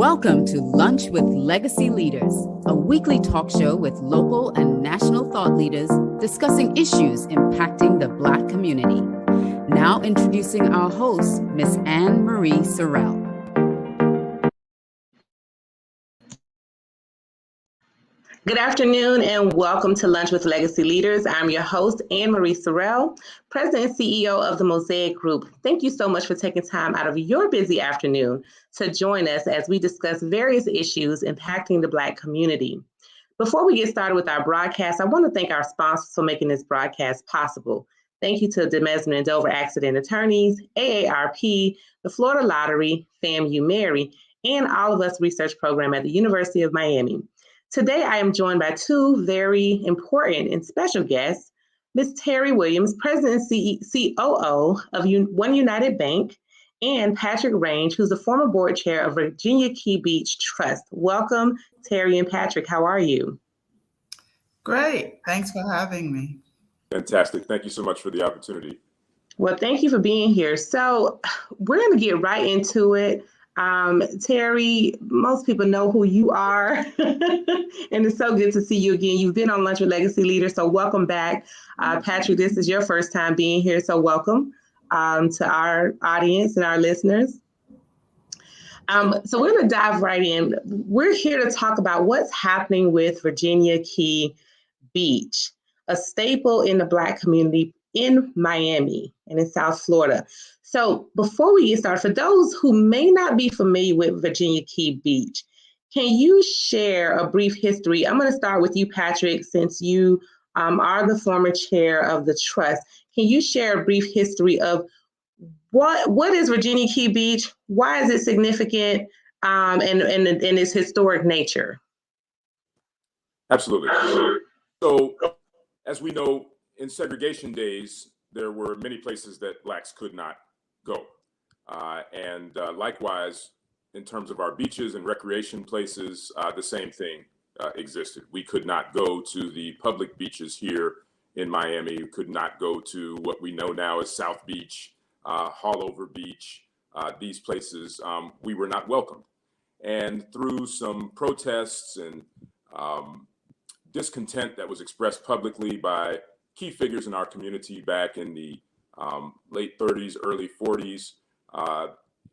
Welcome to Lunch with Legacy Leaders, a weekly talk show with local and national thought leaders discussing issues impacting the Black community. Now introducing our host, Ms. Anne Marie Sorrell. Good afternoon and welcome to Lunch with Legacy Leaders. I'm your host, Anne Marie Sorrell, President and CEO of the Mosaic Group. Thank you so much for taking time out of your busy afternoon to join us as we discuss various issues impacting the Black community. Before we get started with our broadcast, I want to thank our sponsors for making this broadcast possible. Thank you to Demesman and Dover Accident Attorneys, AARP, the Florida Lottery, FAMU Mary, and All of Us Research Program at the University of Miami. Today, I am joined by two very important and special guests, Ms. Teri Williams, President and COO of OneUnited Bank, and Patrick Range, who's the former board chair of Virginia Key Beach Trust. Welcome, Teri and Patrick. How are you? Great. Thanks for having me. Fantastic. Thank you so much for the opportunity. Well, thank you for being here. So we're going to get right into it. Teri, most people know who you are, and it's so good to see you again. You've been on Lunch with Legacy Leaders, so welcome back. Patrick, this is your first time being here, so welcome to our audience and our listeners. So we're going to dive right in. We're here to talk about what's happening with Virginia Key Beach, a staple in the Black community in Miami and in South Florida. So before we get started, for those who may not be familiar with Virginia Key Beach, can you share a brief history? I'm going to start with you, Patrick, since you are the former chair of the trust. Can you share a brief history of what is Virginia Key Beach? Why is it significant and its historic nature? Absolutely. So as we know, in segregation days, there were many places that Blacks could not go. And likewise, in terms of our beaches and recreation places, the same thing existed. We could not go to the public beaches here in Miami. We could not go to what we know now as South Beach, Hallover Beach. These places, we were not welcomed. And through some protests and discontent that was expressed publicly by key figures in our community back in the late 30s, early 40s,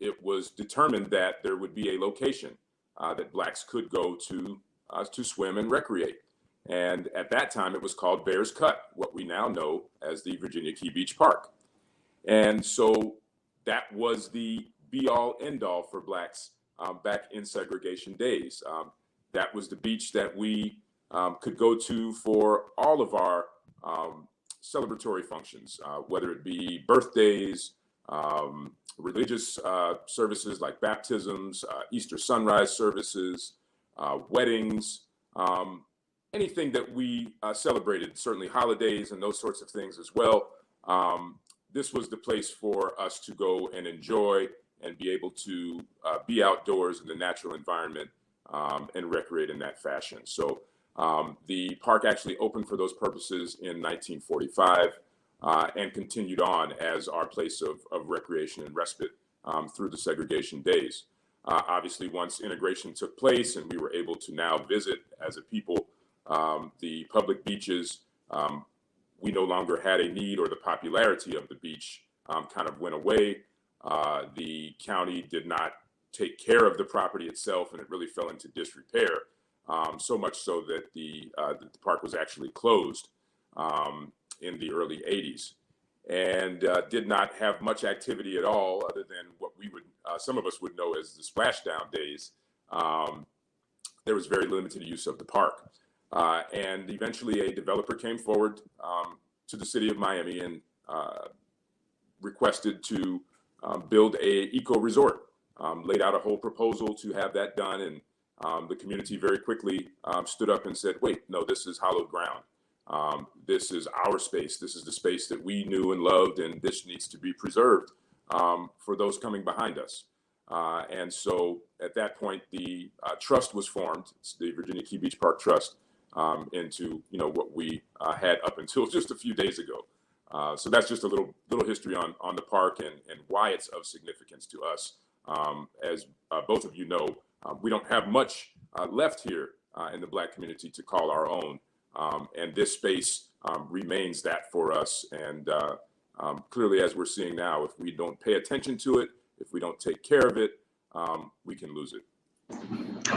it was determined that there would be a location that Blacks could go to swim and recreate. And at that time, it was called Bears Cut, what we now know as the Virginia Key Beach Park. And so that was the be-all, end-all for Blacks back in segregation days. That was the beach that we could go to for all of our celebratory functions, whether it be birthdays, religious services like baptisms, Easter sunrise services, weddings, anything that we celebrated, certainly holidays and those sorts of things as well. This was the place for us to go and enjoy and be able to be outdoors in the natural environment and recreate in that fashion. So the park actually opened for those purposes in 1945 and continued on as our place of recreation and respite through the segregation days. Obviously, once integration took place and we were able to now visit as a people the public beaches, we no longer had a need, or the popularity of the beach kind of went away. The county did not take care of the property itself, and it really fell into disrepair. So much so that the park was actually closed in the early 80s and did not have much activity at all other than what we would, some of us would know as the splashdown days. There was very limited use of the park. And eventually a developer came forward to the city of Miami and requested to build a eco resort, laid out a whole proposal to have that done. And the community very quickly stood up and said, wait, no, this is hallowed ground. This is our space. This is the space that we knew and loved, and this needs to be preserved for those coming behind us. And so at that point, the trust was formed, it's the Virginia Key Beach Park Trust, into what we had up until just a few days ago. So that's just a little history on the park and why it's of significance to us. As both of you know, We don't have much left here in the Black community to call our own. And this space remains that for us. And clearly, as we're seeing now, if we don't pay attention to it, if we don't take care of it, we can lose it.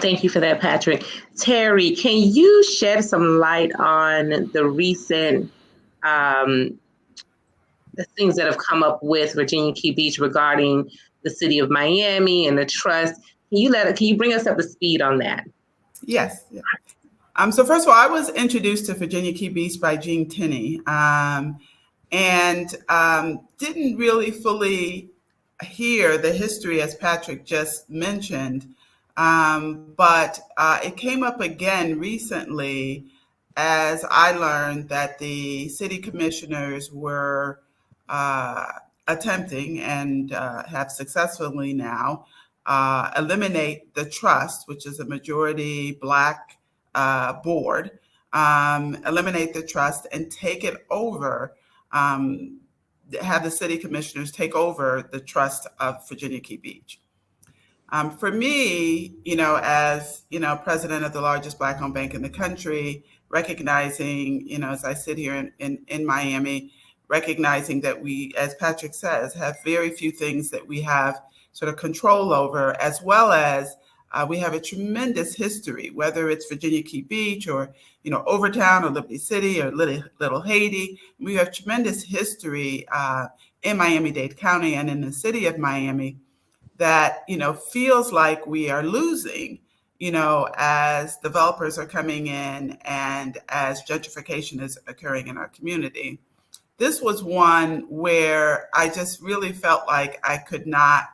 Thank you for that, Patrick. Teri, can you shed some light on the recent the things that have come up with Virginia Key Beach regarding the city of Miami and the trust? Can you bring us up to speed on that? Yes. Yeah. So first of all, I was introduced to Virginia Key Beach by Jean Tenney, and didn't really fully hear the history as Patrick just mentioned. But it came up again recently as I learned that the city commissioners were attempting and have successfully now eliminate the trust, which is a majority Black board, eliminate the trust and take it over, have the city commissioners take over the trust of Virginia Key Beach. For me, as president of the largest Black-owned bank in the country, recognizing, as I sit here in Miami, recognizing that we, as Patrick says, have very few things that we have sort of control over, as well as we have a tremendous history, whether it's Virginia Key Beach or, Overtown or Liberty City or Little Haiti. We have tremendous history in Miami-Dade County and in the city of Miami that, feels like we are losing, as developers are coming in and as gentrification is occurring in our community. This was one where I just really felt like I could not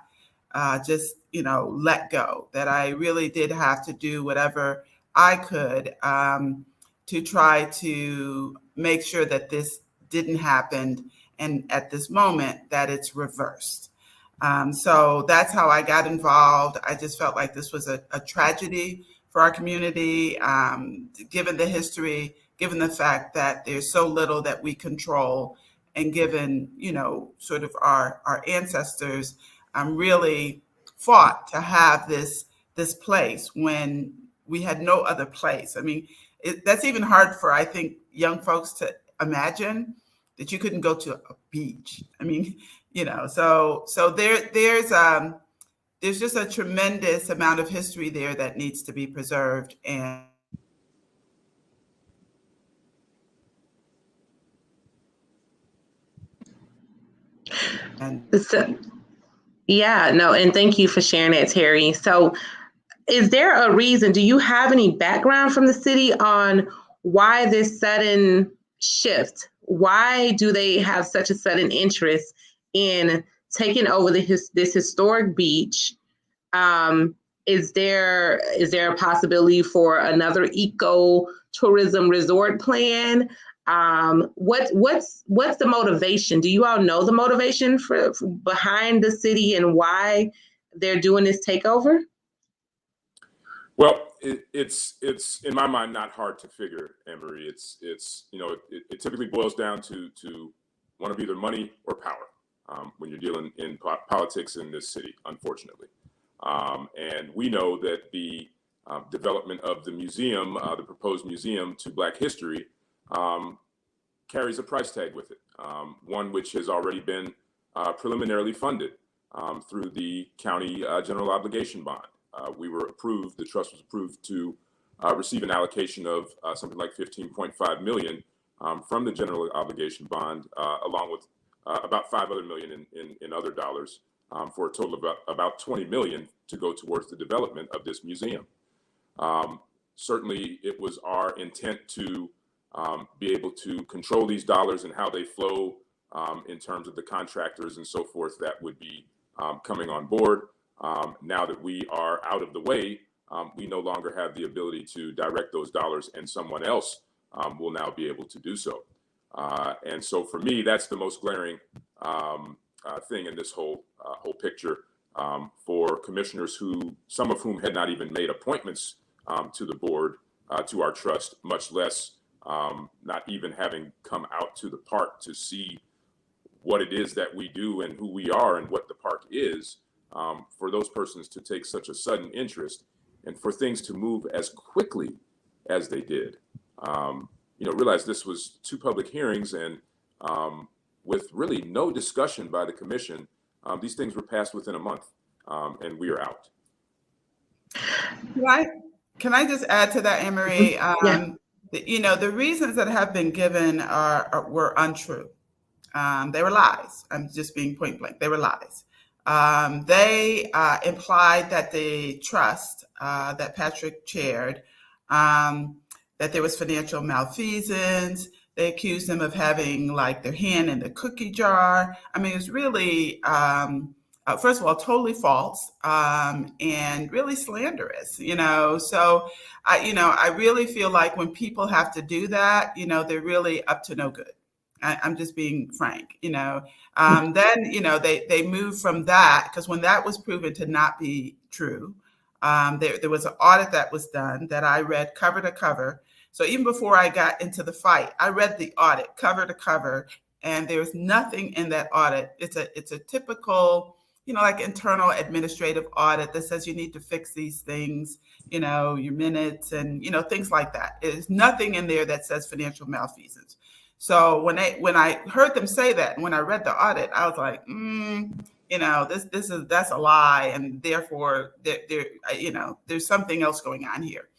just, let go, that I really did have to do whatever I could to try to make sure that this didn't happen. And at this moment that it's reversed. So that's how I got involved. I just felt like this was a tragedy for our community, given the history, given the fact that there's so little that we control, and given, sort of our ancestors really fought to have this place when we had no other place. I mean, that's even hard for, I think, young folks to imagine that you couldn't go to a beach. I mean, so there's just a tremendous amount of history there that needs to be preserved. And Yeah, no, and thank you for sharing that, Teri. So is there a reason, do you have any background from the city on why this sudden shift? Why do they have such a sudden interest in taking over this historic beach? Is there a possibility for another eco-tourism resort plan? What's the motivation? Do you all know the motivation for behind the city and why they're doing this takeover? Well, it's in my mind not hard to figure, Anne-Marie. It typically boils down to one of either money or power when you're dealing in politics in this city, unfortunately. And we know that the development of the museum, the proposed museum to Black history, carries a price tag with it, one which has already been preliminarily funded through the county general obligation bond. The trust was approved to receive an allocation of something like $15.5 million from the general obligation bond, along with about $5 other million in other dollars, for a total of about $20 million to go towards the development of this museum. Certainly, it was our intent to be able to control these dollars and how they flow in terms of the contractors and so forth that would be coming on board. Now that we are out of the way, we no longer have the ability to direct those dollars, and someone else will now be able to do so. And so for me, that's the most glaring thing in this whole picture, for commissioners some of whom had not even made appointments to the board, to our trust, much less not even having come out to the park to see what it is that we do and who we are and what the park is. For those persons to take such a sudden interest and for things to move as quickly as they did. Realize this was 2 public hearings, and with really no discussion by the commission, these things were passed within a month, and we are out. Can I just add to that, Anne-Marie? Yeah. The reasons that have been given were untrue. They were lies. I'm just being point blank. They were lies. They implied that the trust that Patrick chaired, that there was financial malfeasance. They accused them of having like their hand in the cookie jar. I mean, it's really, first of all, totally false, and really slanderous, So I really feel like when people have to do that, they're really up to no good. I'm just being frank, Then, they moved from that, because when that was proven to not be true, there was an audit that was done that I read cover to cover. So even before I got into the fight, I read the audit cover to cover, and there was nothing in that audit. It's a typical, like internal administrative audit that says you need to fix these things, your minutes and, things like that. There's nothing in there that says financial malfeasance. So when I heard them say that, and when I read the audit, I was like, that's a lie, and therefore there's something else going on here.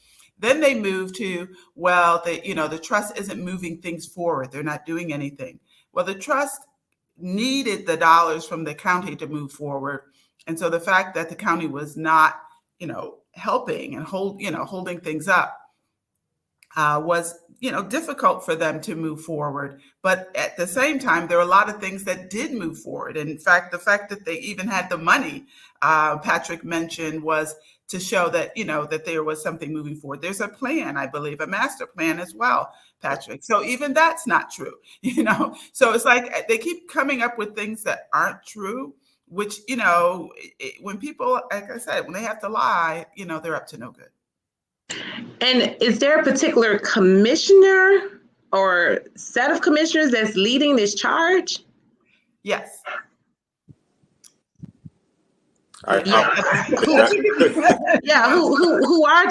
Then they moved to, the trust isn't moving things forward. They're not doing anything. Well, the trust needed the dollars from the county to move forward, and so the fact that the county was not, helping and holding things up, was difficult for them to move forward. But at the same time, there were a lot of things that did move forward. And in fact, the fact that they even had the money, Patrick mentioned, was to show that, that there was something moving forward. There's a plan, I believe, a master plan as well, Patrick. So even that's not true, So it's like they keep coming up with things that aren't true, which, when people, like I said, when they have to lie, they're up to no good. And is there a particular commissioner or set of commissioners that's leading this charge? Yes. Who are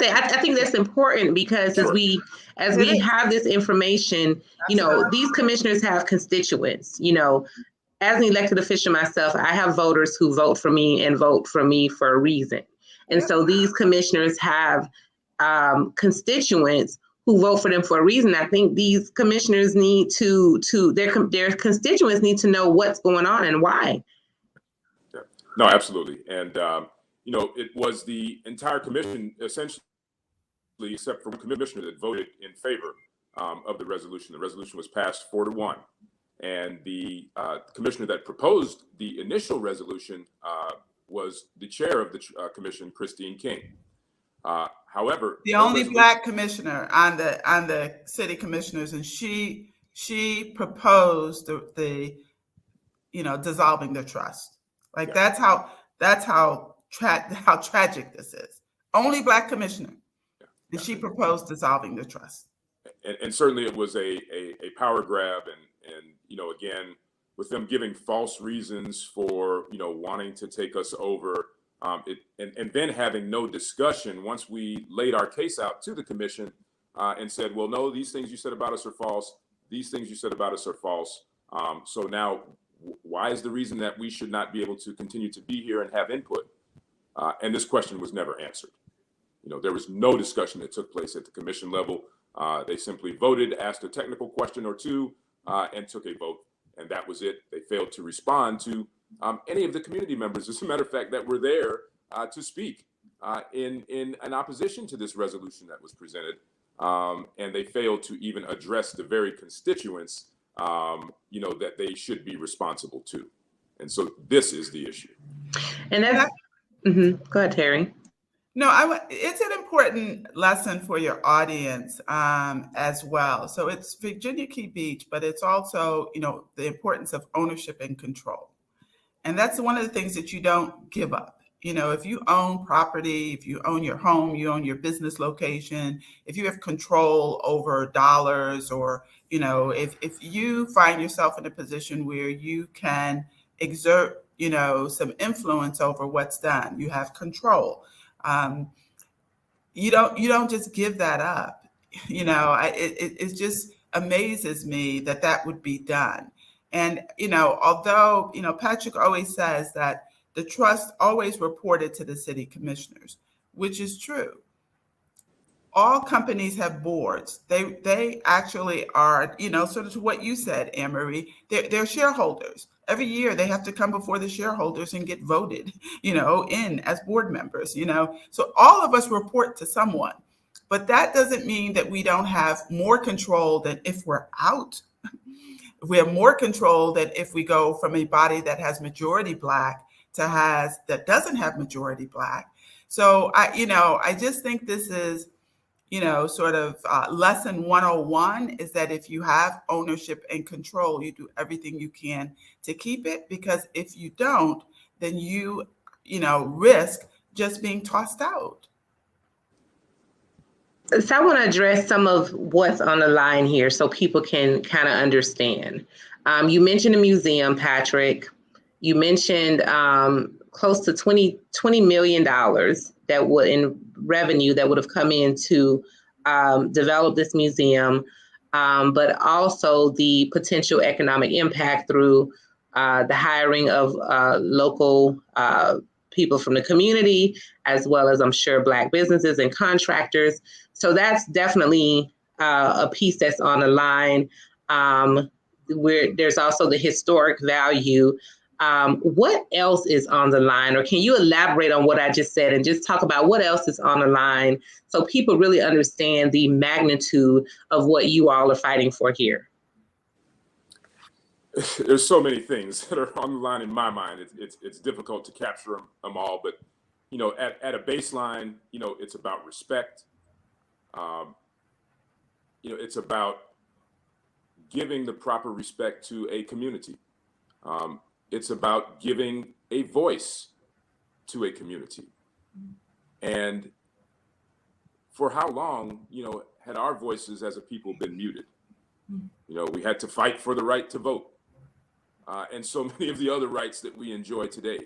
they? I think that's important, because as we have this information, these commissioners have constituents. As an elected official myself, I have voters who vote for me and vote for me for a reason. And so these commissioners have constituents who vote for them for a reason. I think these commissioners need to their constituents need to know what's going on and why. Yeah. No, absolutely. And, it was the entire commission, essentially, except for one commissioner, that voted in favor of the resolution. The resolution was passed 4-1. And the commissioner that proposed the initial resolution was the chair of the commission, Christine King. However, the only Black commissioner on the city commissioners, and she proposed the dissolving the trust. Like, yeah. That's how tragic this is. Only Black commissioner, and she proposed dissolving the trust. And certainly it was a power grab, and again, with them giving false reasons for wanting to take us over. And then having no discussion once we laid our case out to the commission, and said, well, no, these things you said about us are false. These things you said about us are false. So now why is the reason that we should not be able to continue to be here and have input? And this question was never answered. There was no discussion that took place at the commission level. They simply voted, asked a technical question or two, and took a vote. And that was it. They failed to respond to any of the community members, as a matter of fact, that were there to speak in opposition to this resolution that was presented. And they failed to even address the very constituents, that they should be responsible to. And so this is the issue. And that's, Go ahead, Teri. No, it's an important lesson for your audience as well. So it's Virginia Key Beach, but it's also, the importance of ownership and control. And that's one of the things that you don't give up. If you own property, if you own your home, you own your business location, if you have control over dollars, or, if you find yourself in a position where you can exert, some influence over what's done, you have control. you don't just give that up. It just amazes me that that would be done. And although Patrick always says that the trust always reported to the city commissioners, which is true. All companies have boards. They actually are, sort of to what you said, Anne-Marie, they're shareholders. Every year they have to come before the shareholders and get voted, in as board members, So all of us report to someone, but that doesn't mean that we don't have more control than if we're out. We have more control than if we go from a body that has majority Black to that doesn't have majority Black. So I just think this is, sort of lesson 101 is that if you have ownership and control, you do everything you can to keep it, because if you don't, then you risk just being tossed out. So I want to address some of what's on the line here so people can kind of understand. You mentioned a museum, Patrick. You mentioned close to $20 million that would in revenue that would have come in to develop this museum, but also the potential economic impact through the hiring of local people from the community, as well as I'm sure Black businesses and contractors. So that's definitely a piece that's on the line. Where there's also the historic value. What else is on the line? Or can you elaborate on what I just said and just talk about what else is on the line so people really understand the magnitude of what you all are fighting for here? There's so many things that are on the line in my mind. It's difficult to capture them all, but at a baseline, it's about respect. It's about giving the proper respect to a community. It's about giving a voice to a community. And for how long, had our voices as a people been muted? We had to fight for the right to vote. And so many of the other rights that we enjoy today.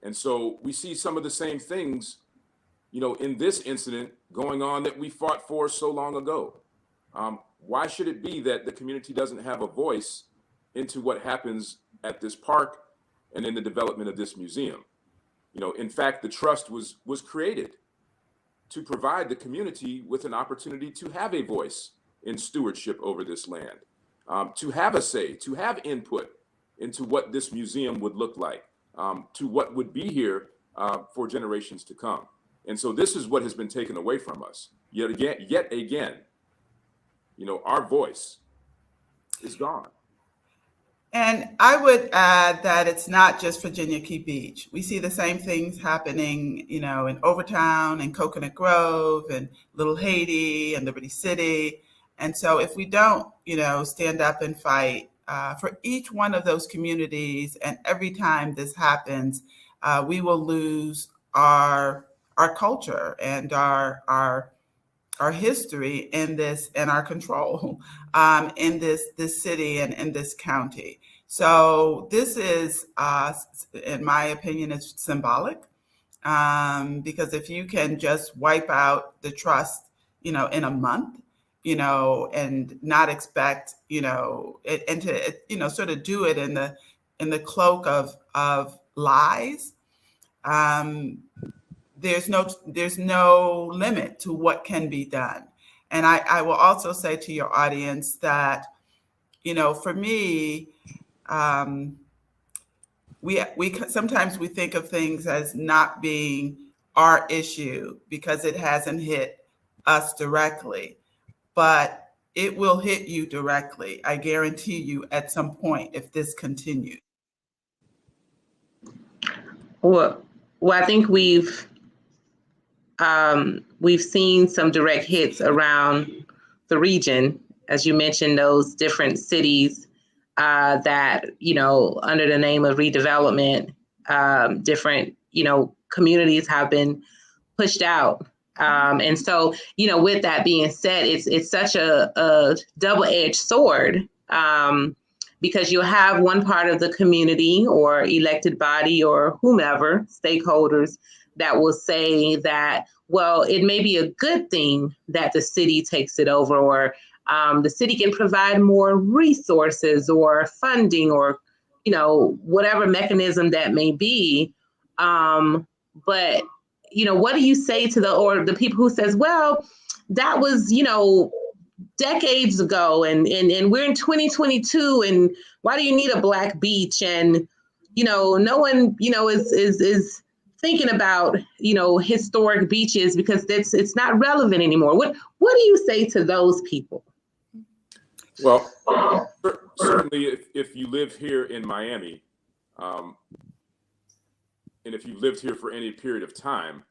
And so we see some of the same things, in this incident going on that we fought for so long ago. Why should it be that the community doesn't have a voice into what happens at this park and in the development of this museum? In fact, the trust was created to provide the community with an opportunity to have a voice in stewardship over this land, to have a say, to have input into what this museum would look like, to what would be here for generations to come. And so this is what has been taken away from us. Yet again, our voice is gone. And I would add that it's not just Virginia Key Beach. We see the same things happening, in Overtown and Coconut Grove and Little Haiti and Liberty City. And so if we don't, stand up and fight for each one of those communities, and every time this happens, we will lose our culture and our history in this, and our control in this city and in this county. So this is, in my opinion, it's symbolic, because if you can just wipe out the trust, in a month, and not expect, and to, sort of do it in the cloak of lies. There's no limit to what can be done. And I will also say to your audience that, for me, we sometimes we think of things as not being our issue because it hasn't hit us directly, but it will hit you directly. I guarantee you at some point if this continues. Well, I think we've seen some direct hits around the region, as you mentioned, those different cities that, under the name of redevelopment, different, communities have been pushed out. And so, with that being said, it's such a double-edged sword because you'll have one part of the community or elected body or whomever, stakeholders, that will say that, well, it may be a good thing that the city takes it over, or the city can provide more resources or funding or, whatever mechanism that may be. But, what do you say to the people who says, well, that was, decades ago, and we're in 2022, and why do you need a Black beach? And, no one, is thinking about, historic beaches because it's not relevant anymore. What do you say to those people? Well, certainly if you live here in Miami, and if you've lived here for any period of time,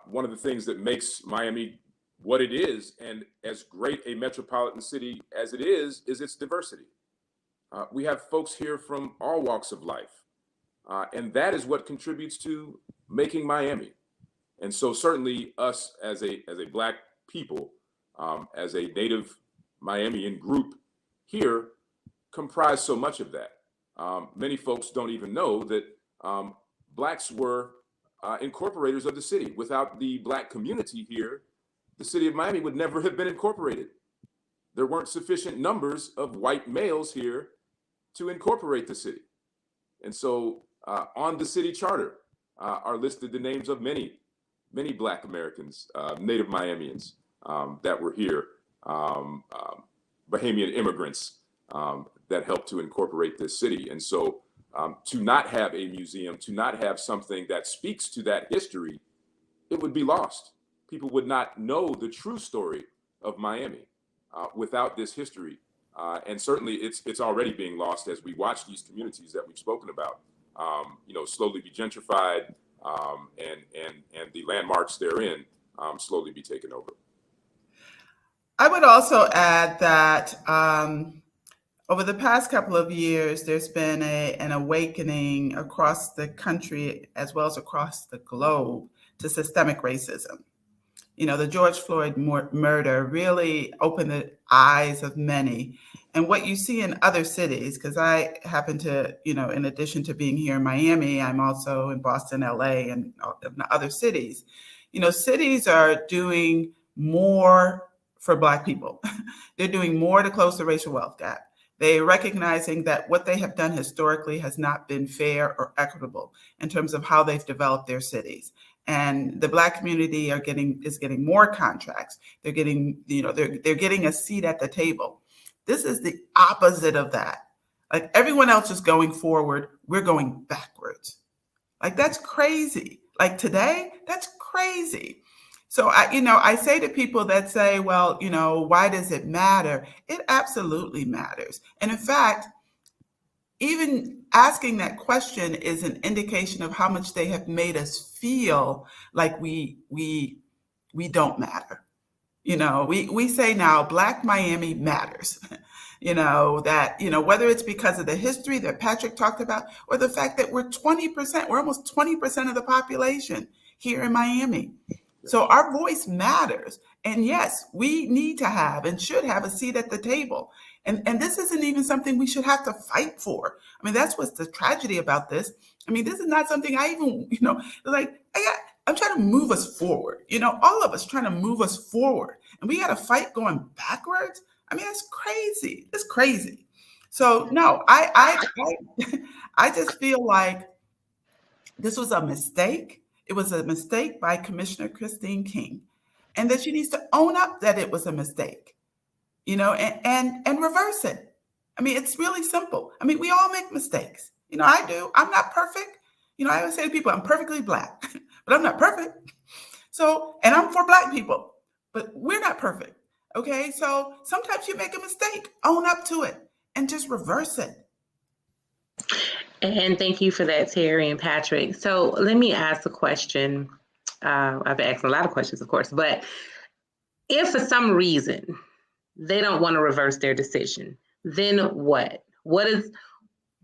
one of the things that makes Miami what it is, and as great a metropolitan city as it is its diversity. We have folks here from all walks of life, and that is what contributes to making Miami. And so certainly us as a Black people, as a native Miamian group here, comprise so much of that. Many folks don't even know that Blacks were incorporators of the city. Without the Black community here, the city of Miami would never have been incorporated. There weren't sufficient numbers of white males here to incorporate the city. And so on the city charter are listed the names of many Black Americans, native Miamians that were here, Bahamian immigrants that helped to incorporate this city. And so to not have a museum, to not have something that speaks to that history, it would be lost. People would not know the true story of Miami without this history. And certainly it's already being lost as we watch these communities that we've spoken about, slowly be gentrified and the landmarks therein slowly be taken over. I would also add that over the past couple of years, there's been an awakening across the country as well as across the globe to systemic racism. The George Floyd murder really opened the eyes of many. And what you see in other cities, because I happen to, in addition to being here in Miami, I'm also in Boston, LA, and other cities. Cities are doing more for Black people. They're doing more to close the racial wealth gap. They're recognizing that what they have done historically has not been fair or equitable in terms of how they've developed their cities. And the Black community is getting more contracts. They're getting, they're getting a seat at the table. This is the opposite of that. Like everyone else is going forward, we're going backwards. Like that's crazy. Like today, that's crazy. So I say to people that say, well, why does it matter? It absolutely matters. And in fact, even asking that question is an indication of how much they have made us feel like we don't matter. We say now Black Miami matters. Whether it's because of the history that Patrick talked about, or the fact that we're almost 20% of the population here in Miami. So our voice matters. And yes, we need to have and should have a seat at the table. And this isn't even something we should have to fight for. I mean, that's what's the tragedy about this. I mean, this is not something I even, I'm trying to move us forward. All of us trying to move us forward. And we got a fight going backwards. I mean, that's crazy. It's crazy. So no, I just feel like this was a mistake. It was a mistake by Commissioner Christine King, and that she needs to own up that it was a mistake, and reverse it. I mean, it's really simple. I mean, we all make mistakes. I do. I'm not perfect. I always say to people, I'm perfectly Black, but I'm not perfect. So, and I'm for Black people, but we're not perfect. Okay. So sometimes you make a mistake, own up to it and just reverse it. And thank you for that, Teri and Patrick. So let me ask a question. I've asked a lot of questions, of course, but if for some reason they don't want to reverse their decision, then what?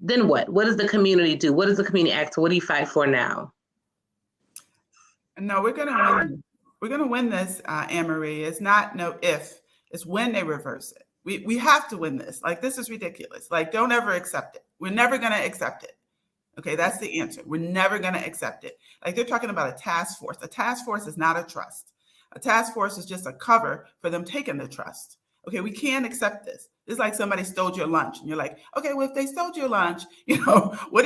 Then what? What does the community do? What does the community act for? What do you fight for now? No, we're going to win. We're going to win this, Anne-Marie. It's not no if, it's when they reverse it. We have to win this. Like, this is ridiculous. Like, don't ever accept it. We're never going to accept it. Okay, that's the answer. We're never going to accept it. Like, they're talking about a task force. A task force is not a trust. A task force is just a cover for them taking the trust. Okay, we can't accept this. It's like somebody stole your lunch, and you're like, okay, well, if they stole your lunch, what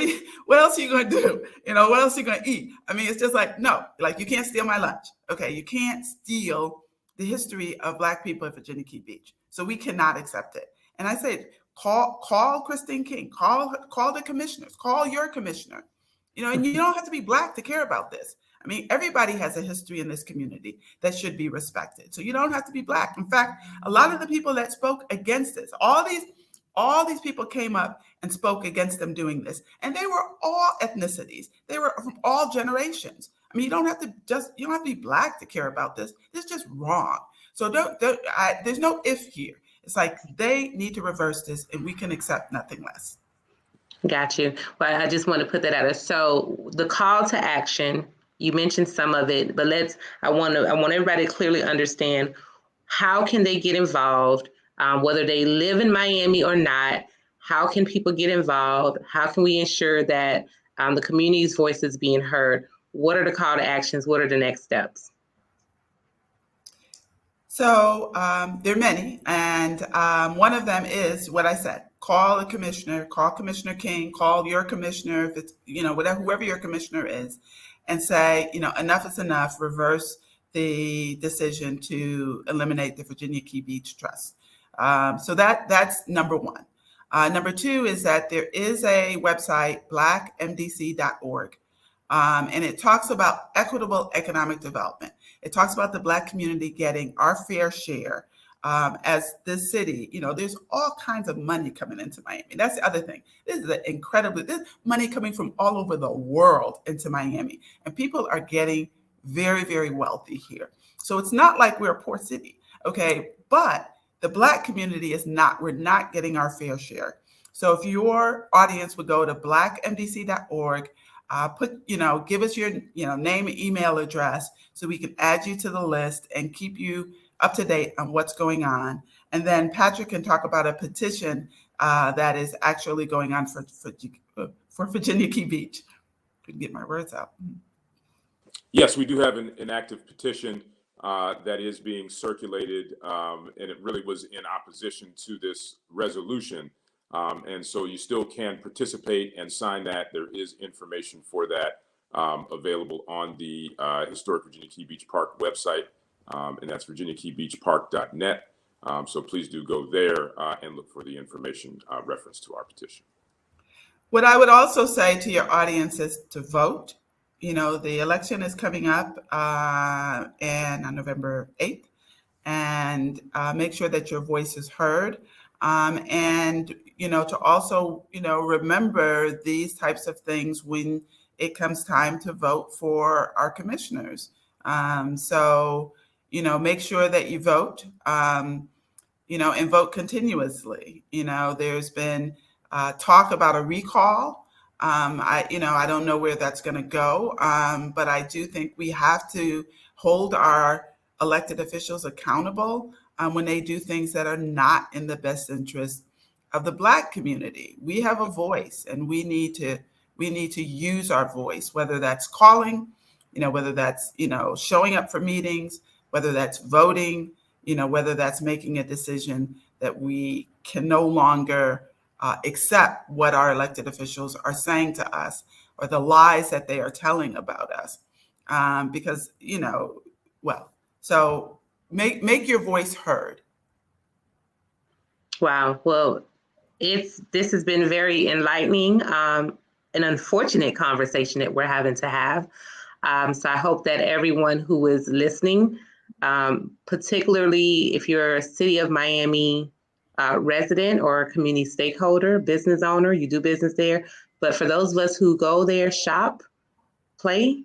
else are you going to do? What else are you going to eat? I mean, it's just like, no, like, you can't steal my lunch. Okay, you can't steal the history of Black people in Virginia Key Beach. So we cannot accept it. And I said, call Christine King, call the commissioners, call your commissioner. And you don't have to be Black to care about this. I mean, everybody has a history in this community that should be respected. So you don't have to be Black. In fact, a lot of the people that spoke against this, all these people came up and spoke against them doing this. And they were all ethnicities. They were from all generations. I mean, you don't have to be Black to care about this. This is just wrong. So there's no if here. It's like, they need to reverse this, and we can accept nothing less. Got you. Well, I just want to put that out there. So the call to action, you mentioned some of it, but I want everybody to clearly understand, how can they get involved, whether they live in Miami or not. How can people get involved? How can we ensure that the community's voice is being heard? What are the call to actions? What are the next steps? So there are many, and one of them is what I said. Call the commissioner, call Commissioner King, call your commissioner, if it's, whoever your commissioner is, and say, enough is enough, reverse the decision to eliminate the Virginia Key Beach Trust. So that's number one. Number two is that there is a website, blackmdc.org, and it talks about equitable economic development. It talks about the Black community getting our fair share. As this city, there's all kinds of money coming into Miami. That's the other thing. This is money coming from all over the world into Miami, and people are getting very, very wealthy here. So it's not like we're a poor city, okay? But the Black community we're not getting our fair share. So if your audience would go to blackmdc.org, give us your, name and email address so we can add you to the list and keep you up to date on what's going on. And then Patrick can talk about a petition that is actually going on for Virginia Key Beach. Couldn't get my words out. Yes, we do have an active petition that is being circulated, and it really was in opposition to this resolution. And so you still can participate and sign that. There is information for that available on the Historic Virginia Key Beach Park website, and that's virginiakeybeachpark.net. So please do go there and look for the information reference to our petition. What I would also say to your audience is to vote. The election is coming up and on November 8th, and make sure that your voice is heard. And, to also, remember these types of things when it comes time to vote for our commissioners. So, make sure that you vote, and vote continuously. There's been talk about a recall. I don't know where that's going to go, but I do think we have to hold our elected officials accountable when they do things that are not in the best interest of the Black community. We have a voice, and we need to use our voice, whether that's calling, whether that's, showing up for meetings, whether that's voting, whether that's making a decision that we can no longer accept what our elected officials are saying to us or the lies that they are telling about us. Because, so make your voice heard. Wow. Well, this has been very enlightening, an unfortunate conversation that we're having to have. So I hope that everyone who is listening, particularly if you're a City of Miami resident or a community stakeholder, business owner, you do business there. But for those of us who go there, shop, play,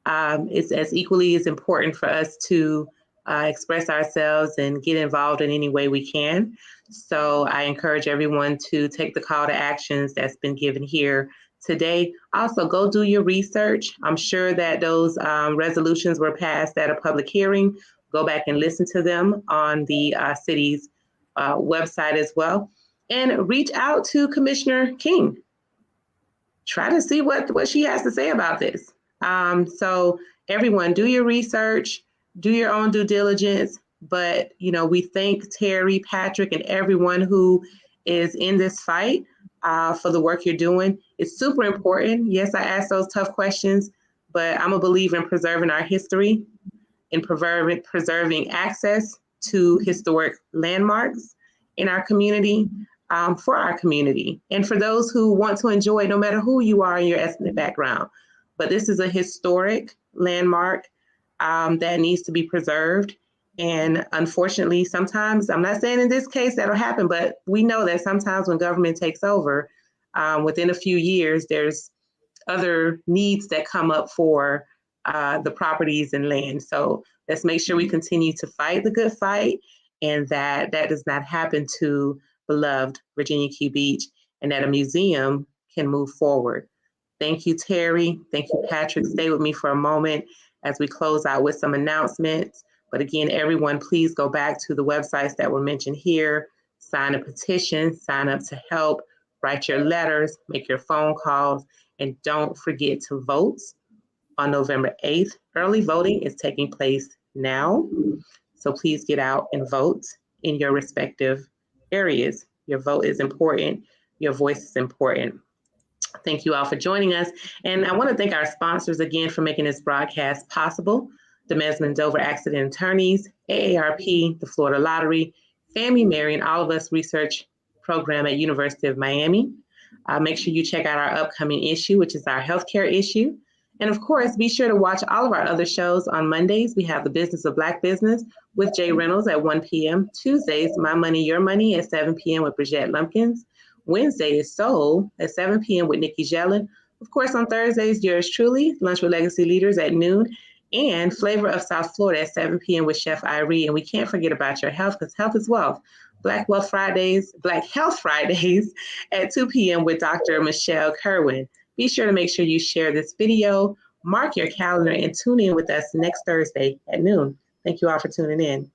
it's as equally as important for us to express ourselves and get involved in any way we can. So I encourage everyone to take the call to actions that's been given here today. Also, go do your research. I'm sure that those resolutions were passed at a public hearing. Go back and listen to them on the city's website as well. And reach out to Commissioner King. Try to see what she has to say about this. So everyone, do your research, do your own due diligence. But, we thank Teri, Patrick, and everyone who is in this fight for the work you're doing. It's super important. Yes, I asked those tough questions, but I'm a believer in preserving our history, in preserving access to historic landmarks in our community, for our community, and for those who want to enjoy, no matter who you are in your ethnic background. But this is a historic landmark that needs to be preserved. And unfortunately, sometimes, I'm not saying in this case that'll happen, but we know that sometimes when government takes over, within a few years, there's other needs that come up for the properties and land. So let's make sure we continue to fight the good fight, and that does not happen to beloved Virginia Key Beach, and that a museum can move forward. Thank you, Teri. Thank you, Patrick. Stay with me for a moment as we close out with some announcements. But again, everyone, please go back to the websites that were mentioned here, sign a petition, sign up to help, write your letters, make your phone calls, and don't forget to vote on November 8th. Early voting is taking place now, so please get out and vote in your respective areas. Your vote is important. Your voice is important. Thank you all for joining us. And I want to thank our sponsors again for making this broadcast possible. The Mesman Dover Accident Attorneys, AARP, the Florida Lottery, Family Mary, and All of Us Research Program at University of Miami. Make sure you check out our upcoming issue, which is our healthcare issue. And of course, be sure to watch all of our other shows. On Mondays, we have The Business of Black Business with Jay Reynolds at 1 p.m. Tuesdays, My Money, Your Money at 7 p.m. with Bridgette Lumpkins. Wednesday is Soul at 7 p.m. with Nikki Jellin. Of course, on Thursdays, yours truly, Lunch with Legacy Leaders at noon, and Flavor of South Florida at 7 p.m. with Chef Irie. And we can't forget about your health, because health is wealth. Black Health Fridays at 2 p.m. with Dr. Michelle Kerwin. Be sure to make sure you share this video, mark your calendar, and tune in with us next Thursday at noon. Thank you all for tuning in.